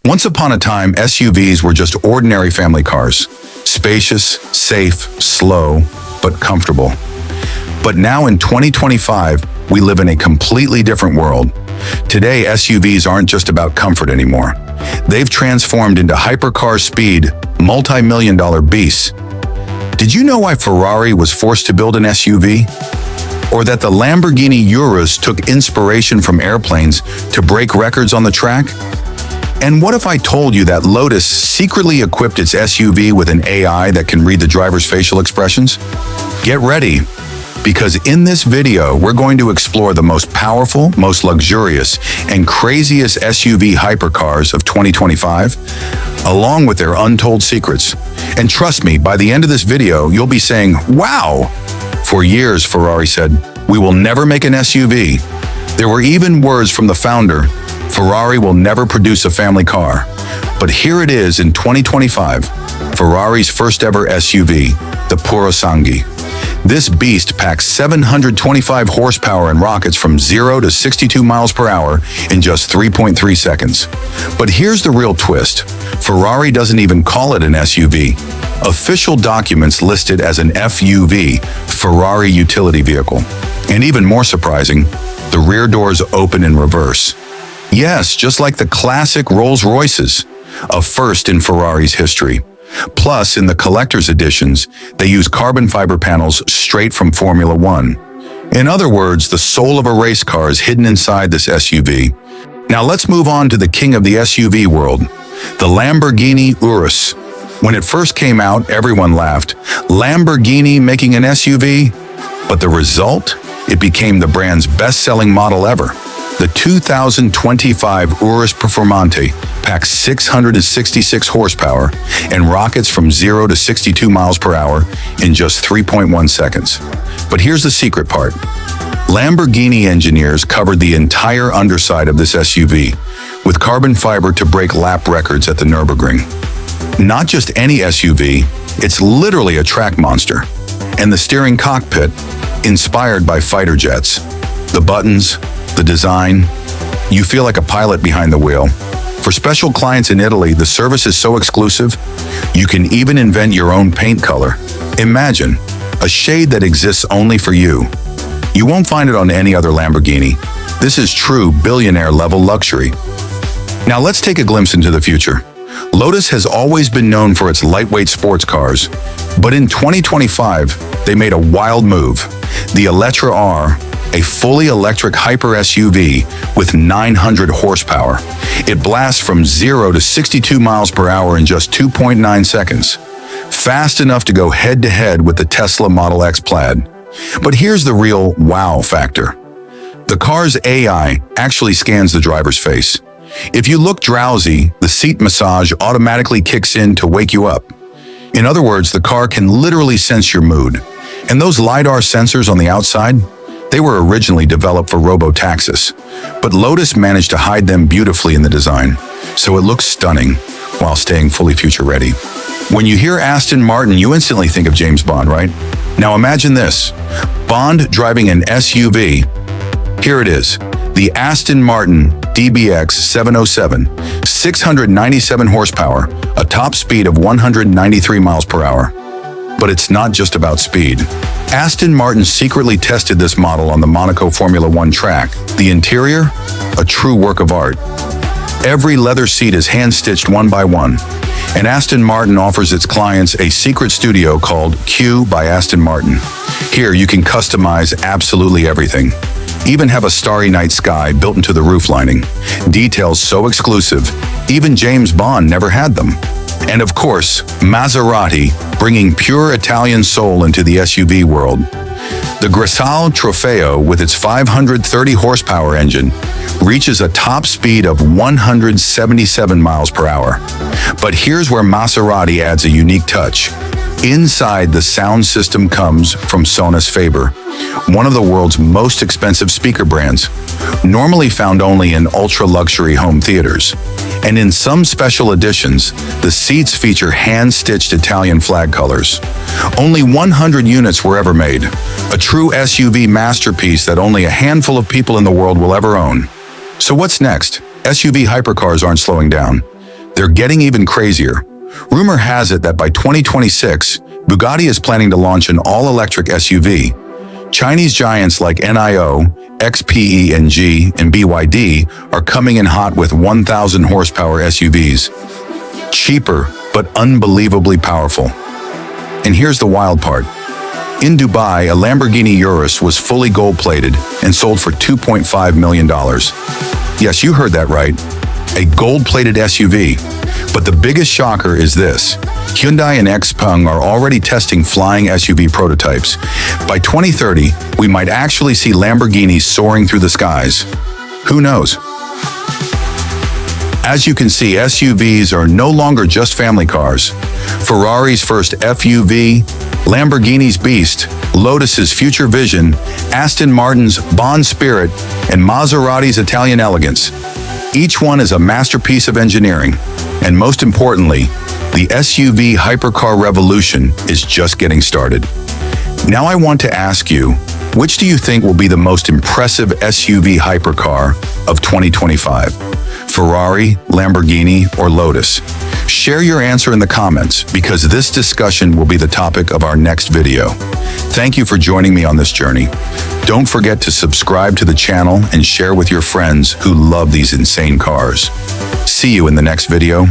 Once upon a time, SUVs were just ordinary family cars. Spacious, safe, slow, but comfortable. But now in 2025, we live in a completely different world. Today, SUVs aren't just about comfort anymore. They've transformed into hypercar speed, multi-million-dollar beasts. Did you know why Ferrari was forced to build an SUV? Or that the Lamborghini Urus took inspiration from airplanes to break records on the track? And what if I told you that Lotus secretly equipped its SUV with an AI that can read the driver's facial expressions? Get ready, because in this video, we're going to explore the most powerful, most luxurious, and craziest SUV hypercars of 2025, along with their untold secrets. And trust me, by the end of this video, you'll be saying, wow! For years, Ferrari said, we will never make an SUV. There were even words from the founder, Ferrari will never produce a family car. But here it is in 2025, Ferrari's first ever SUV, the Purosangue. This beast packs 725 horsepower and rockets from 0 to 62 miles per hour in just 3.3 seconds. But here's the real twist. Ferrari doesn't even call it an SUV. Official documents list it as an FUV, Ferrari Utility Vehicle. And even more surprising, the rear doors open in reverse. Yes, just like the classic Rolls-Royces, a first in Ferrari's history. Plus, in the collector's editions, they use carbon fiber panels straight from Formula One. In other words, the soul of a race car is hidden inside this SUV. Now let's move on to the king of the SUV world, the Lamborghini Urus. When it first came out, everyone laughed. Lamborghini making an SUV? But the result? It became the brand's best-selling model ever. The 2025 Urus Performante packs 666 horsepower and rockets from 0 to 62 miles per hour in just 3.1 seconds. But here's the secret part. Lamborghini engineers covered the entire underside of this SUV with carbon fiber to break lap records at the Nürburgring. Not just any SUV, it's literally a track monster. And the steering cockpit, inspired by fighter jets. The buttons, the design, you feel like a pilot behind the wheel. For special clients in Italy, the service is so exclusive, you can even invent your own paint color. Imagine, a shade that exists only for you. You won't find it on any other Lamborghini. This is true billionaire-level luxury. Now let's take a glimpse into the future. Lotus has always been known for its lightweight sports cars, but in 2025, they made a wild move. The Elettra R, a fully electric hyper SUV with 900 horsepower. It blasts from 0 to 62 miles per hour in just 2.9 seconds. Fast enough to go head-to-head with the Tesla Model X Plaid. But here's the real wow factor. The car's AI actually scans the driver's face. If you look drowsy, the seat massage automatically kicks in to wake you up. In other words, the car can literally sense your mood. And those LiDAR sensors on the outside, they were originally developed for robo-taxis, but Lotus managed to hide them beautifully in the design, so it looks stunning while staying fully future-ready. When you hear Aston Martin, you instantly think of James Bond, right? Now imagine this, Bond driving an SUV. Here it is, the Aston Martin DBX 707, 697 horsepower, a top speed of 193 miles per hour. But it's not just about speed. Aston Martin secretly tested this model on the Monaco Formula One track. The interior? A true work of art. Every leather seat is hand-stitched one by one. And Aston Martin offers its clients a secret studio called Q by Aston Martin. Here you can customize absolutely everything. Even have a starry night sky built into the roof lining. Details so exclusive, even James Bond never had them. And of course, Maserati, bringing pure Italian soul into the SUV world. The Grisale Trofeo, with its 530 horsepower engine, reaches a top speed of 177 miles per hour. But here's where Maserati adds a unique touch. Inside, the sound system comes from Sonos Faber, one of the world's most expensive speaker brands, normally found only in ultra-luxury home theaters. And in some special editions, the seats feature hand-stitched Italian flag colors. Only 100 units were ever made, a true SUV masterpiece that only a handful of people in the world will ever own. So what's next? SUV hypercars aren't slowing down. They're getting even crazier. Rumor has it that by 2026, Bugatti is planning to launch an all-electric SUV. Chinese giants like NIO, XPENG, and BYD are coming in hot with 1,000 horsepower SUVs. Cheaper, but unbelievably powerful. And here's the wild part. In Dubai, a Lamborghini Urus was fully gold-plated and sold for $2.5 million. Yes, you heard that right. A gold-plated SUV. But the biggest shocker is this. Hyundai and XPeng are already testing flying SUV prototypes. By 2030, we might actually see Lamborghinis soaring through the skies. Who knows? As you can see, SUVs are no longer just family cars. Ferrari's first FUV, Lamborghini's Beast, Lotus's Future Vision, Aston Martin's Bond Spirit, and Maserati's Italian Elegance. Each one is a masterpiece of engineering. And most importantly, the SUV hypercar revolution is just getting started. Now I want to ask you, which do you think will be the most impressive SUV hypercar of 2025? Ferrari, Lamborghini, or Lotus? Share your answer in the comments because this discussion will be the topic of our next video. Thank you for joining me on this journey. Don't forget to subscribe to the channel and share with your friends who love these insane cars. See you in the next video.